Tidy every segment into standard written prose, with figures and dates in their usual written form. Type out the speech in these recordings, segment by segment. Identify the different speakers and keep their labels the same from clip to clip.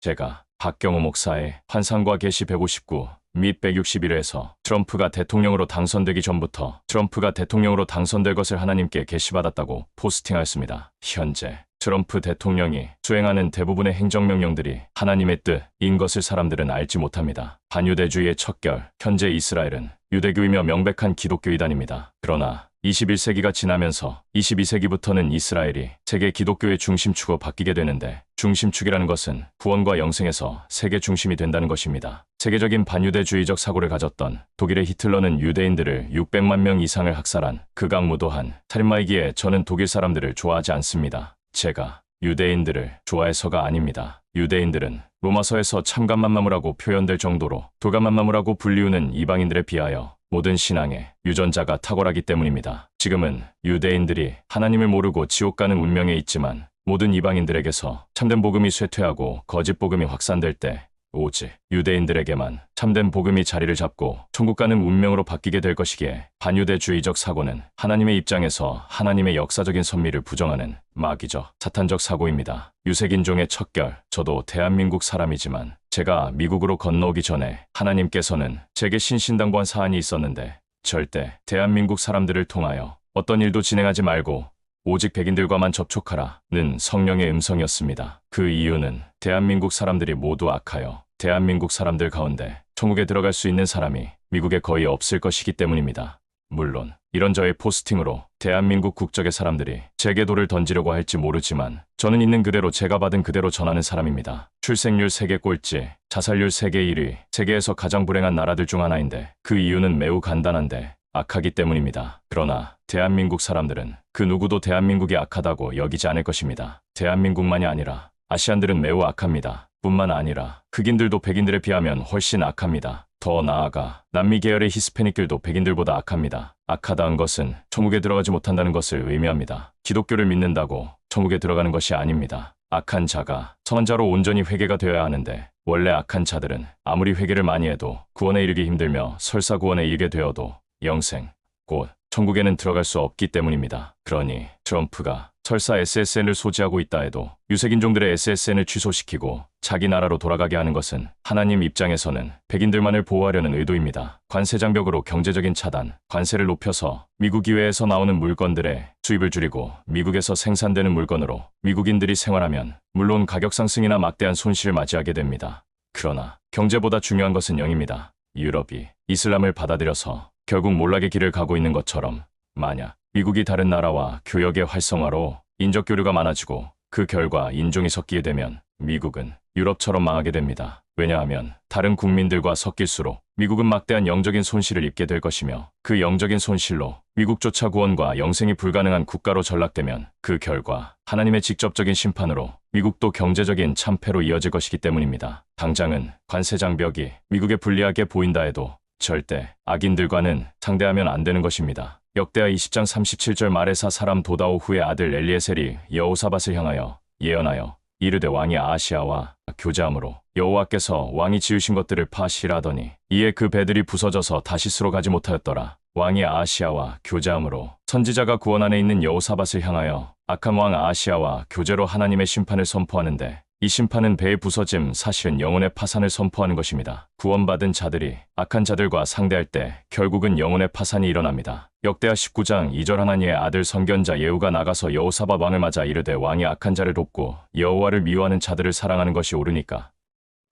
Speaker 1: 제가 박경호 목사의 환상과 계시 159 및 161에서 트럼프가 대통령으로 당선되기 전부터 트럼프가 대통령으로 당선될 것을 하나님께 계시받았다고 포스팅하였습니다. 현재 트럼프 대통령이 수행하는 대부분의 행정명령들이 하나님의 뜻인 것을 사람들은 알지 못합니다. 반유대주의의 척결, 현재 이스라엘은 유대교이며 명백한 기독교 이단입니다. 그러나 21세기가 지나면서 22세기부터는 이스라엘이 세계 기독교의 중심축으로 바뀌게 되는데, 중심축이라는 것은 구원과 영생에서 세계 중심이 된다는 것입니다. 세계적인 반유대주의적 사고를 가졌던 독일의 히틀러는 유대인들을 600만 명 이상을 학살한 극악무도한 살인마이기에 저는 독일 사람들을 좋아하지 않습니다. 제가 유대인들을 좋아해서가 아닙니다. 유대인들은 로마서에서 참감만마무라고 표현될 정도로 도감만마무라고 불리우는 이방인들에 비하여 모든 신앙의 유전자가 탁월하기 때문입니다. 지금은 유대인들이 하나님을 모르고 지옥 가는 운명에 있지만, 모든 이방인들에게서 참된 복음이 쇠퇴하고 거짓 복음이 확산될 때 오직 유대인들에게만 참된 복음이 자리를 잡고 천국 가는 운명으로 바뀌게 될 것이기에, 반유대주의적 사고는 하나님의 입장에서 하나님의 역사적인 섭리를 부정하는 마귀적 사탄적 사고입니다. 유색인종의 척결, 저도 대한민국 사람이지만 제가 미국으로 건너오기 전에 하나님께서는 제게 신신당부한 사안이 있었는데, 절대 대한민국 사람들을 통하여 어떤 일도 진행하지 말고 오직 백인들과만 접촉하라는 성령의 음성이었습니다. 그 이유는 대한민국 사람들이 모두 악하여 대한민국 사람들 가운데 천국에 들어갈 수 있는 사람이 미국에 거의 없을 것이기 때문입니다. 물론 이런 저의 포스팅으로 대한민국 국적의 사람들이 제게 돌을 던지려고 할지 모르지만, 저는 있는 그대로 제가 받은 그대로 전하는 사람입니다. 출생률 세계 꼴찌, 자살률 세계 1위, 세계에서 가장 불행한 나라들 중 하나인데, 그 이유는 매우 간단한데 악하기 때문입니다. 그러나 대한민국 사람들은 그 누구도 대한민국이 악하다고 여기지 않을 것입니다. 대한민국만이 아니라 아시안들은 매우 악합니다. 뿐만 아니라 흑인들도 백인들에 비하면 훨씬 악합니다. 더 나아가 남미 계열의 히스패닉들도 백인들보다 악합니다. 악하다는 것은 천국에 들어가지 못한다는 것을 의미합니다. 기독교를 믿는다고 천국에 들어가는 것이 아닙니다. 악한 자가 선한 자로 온전히 회개가 되어야 하는데, 원래 악한 자들은 아무리 회개를 많이 해도 구원에 이르기 힘들며 설사 구원에 이르게 되어도 영생, 곧 천국에는 들어갈 수 없기 때문입니다. 그러니 트럼프가 설사 SSN을 소지하고 있다 해도 유색인종들의 SSN을 취소시키고 자기 나라로 돌아가게 하는 것은 하나님 입장에서는 백인들만을 보호하려는 의도입니다. 관세 장벽으로 경제적인 차단, 관세를 높여서 미국 이외에서 나오는 물건들의 수입을 줄이고 미국에서 생산되는 물건으로 미국인들이 생활하면 물론 가격 상승이나 막대한 손실을 맞이하게 됩니다. 그러나 경제보다 중요한 것은 영입니다. 유럽이 이슬람을 받아들여서 결국 몰락의 길을 가고 있는 것처럼, 만약 미국이 다른 나라와 교역의 활성화로 인적 교류가 많아지고 그 결과 인종이 섞이게 되면 미국은 유럽처럼 망하게 됩니다. 왜냐하면 다른 국민들과 섞일수록 미국은 막대한 영적인 손실을 입게 될 것이며, 그 영적인 손실로 미국조차 구원과 영생이 불가능한 국가로 전락되면 그 결과 하나님의 직접적인 심판으로 미국도 경제적인 참패로 이어질 것이기 때문입니다. 당장은 관세 장벽이 미국에 불리하게 보인다 해도 절대 악인들과는 상대하면 안 되는 것입니다. 역대하 20장 37절 말에사 사람 도다오 후의 아들 엘리에셀이 여호사밧을 향하여 예언하여 이르되 왕이 아하시아와 교제함으로 여호와께서 왕이 지으신 것들을 파시라더니, 이에 그 배들이 부서져서 다시스로 가지 못하였더라. 왕이 아하시아와 교제함으로 선지자가 구원 안에 있는 여호사밧을 향하여 악한 왕 아하시아와 교제로 하나님의 심판을 선포하는데, 이 심판은 배의 부서짐, 사실은 영혼의 파산을 선포하는 것입니다. 구원받은 자들이 악한 자들과 상대할 때 결국은 영혼의 파산이 일어납니다. 역대하 19장 2절 하나님의 아들 선견자 예후가 나가서 여호사밧 왕을 맞아 이르되, 왕이 악한 자를 돕고 여호와를 미워하는 자들을 사랑하는 것이 옳으니까.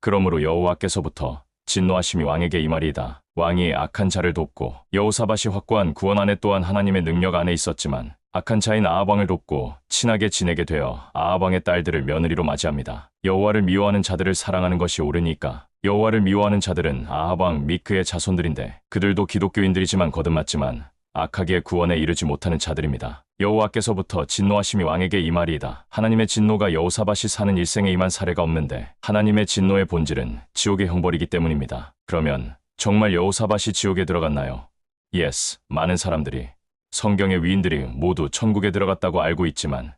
Speaker 1: 그러므로 여호와께서부터 진노하심이 왕에게 임하리이다. 왕이 악한 자를 돕고, 여호사밧이 확고한 구원 안에 또한 하나님의 능력 안에 있었지만 악한 자인 아합 왕을 돕고 친하게 지내게 되어 아합 왕의 딸들을 며느리로 맞이합니다. 여호와를 미워하는 자들을 사랑하는 것이 옳으니까. 여호와를 미워하는 자들은 아합 왕 및 그의 자손들인데, 그들도 기독교인들이지만 거듭났지만 악하게 구원에 이르지 못하는 자들입니다. 여호와께서부터 진노하심이 왕에게 임하리이다. 하나님의 진노가 여호사밧이 사는 일생에 임한 사례가 없는데, 하나님의 진노의 본질은 지옥의 형벌이기 때문입니다. 그러면 정말 여호사밧이 지옥에 들어갔나요? Yes, 많은 사람들이 성경의 위인들이 모두 천국에 들어갔다고 알고 있지만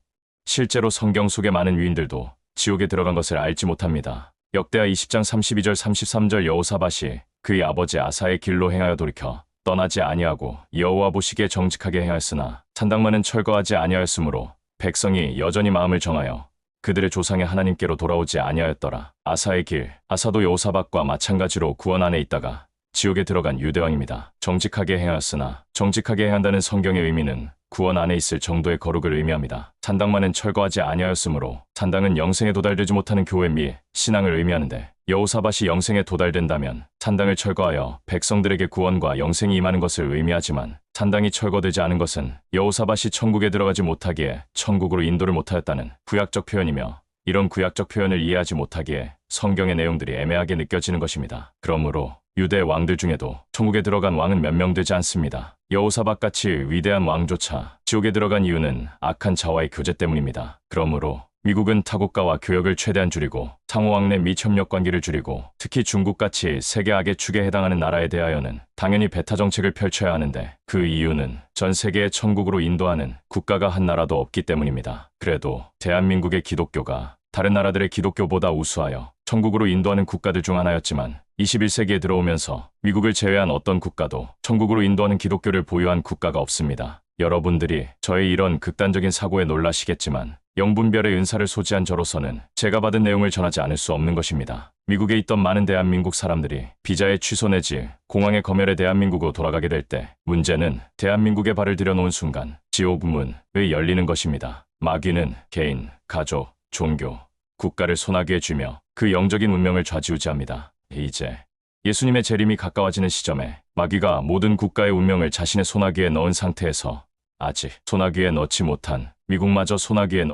Speaker 1: 실제로 성경 속의 많은 위인들도 지옥에 들어간 것을 알지 못합니다. 역대하 20장 32절 33절 여호사밧이 그의 아버지 아사의 길로 행하여 돌이켜 떠나지 아니하고 여호와 보시기에 정직하게 행하였으나 산당만은 철거하지 아니하였으므로 백성이 여전히 마음을 정하여 그들의 조상의 하나님께로 돌아오지 아니하였더라. 아사의 길, 아사도 여호사밧과 마찬가지로 구원 안에 있다가 지옥에 들어간 유대왕입니다. 정직하게 행하였으나 정직하게 행한다는 성경의 의미는 구원 안에 있을 정도의 거룩을 의미합니다. 산당만은 철거하지 아니하였으므로 산당은 영생에 도달되지 못하는 교회 및 신앙을 의미하는데 여호사밧이 영생에 도달된다면 산당을 철거하여 백성들에게 구원과 영생이 임하는 것을 의미하지만 산당이 철거되지 않은 것은 여호사밧이 천국에 들어가지 못하기에 천국으로 인도를 못하였다는 구약적 표현이며 이런 구약적 표현을 이해하지 못하기에 성경의 내용들이 애매하게 느껴지는 것입니다. 그러므로 유대 왕들 중에도 천국에 들어간 왕은 몇 명 되지 않습니다. 여호사밧같이 위대한 왕조차 지옥에 들어간 이유는 악한 자와의 교제 때문입니다. 그러므로 미국은 타국가와 교역을 최대한 줄이고 상호왕래 및 협력관계를 줄이고 특히 중국같이 세계 악의 축에 해당하는 나라에 대하여는 당연히 배타 정책을 펼쳐야 하는데 그 이유는 전 세계의 천국으로 인도하는 국가가 한 나라도 없기 때문입니다. 그래도 대한민국의 기독교가 다른 나라들의 기독교보다 우수하여 천국으로 인도하는 국가들 중 하나였지만 21세기에 들어오면서 미국을 제외한 어떤 국가도 천국으로 인도하는 기독교를 보유한 국가가 없습니다. 여러분들이 저의 이런 극단적인 사고에 놀라시겠지만 영분별의 은사를 소지한 저로서는 제가 받은 내용을 전하지 않을 수 없는 것입니다. 미국에 있던 많은 대한민국 사람들이 비자의 취소 내지 공항의 검열에 대한민국으로 돌아가게 될 때 문제는 대한민국에 발을 들여놓은 순간 지옥문은 열리는 것입니다. 마귀는 개인, 가족, 종교, 국가를 소나기에 쥐며 그 영적인 운명을 좌지우지합니다. 이제 예수님의 재림이 가까워지는 시점에 마귀가 모든 국가의 운명을 자신의 소나기에 넣은 상태에서 아직 소나기에 넣지 못한 미국마저 소나기에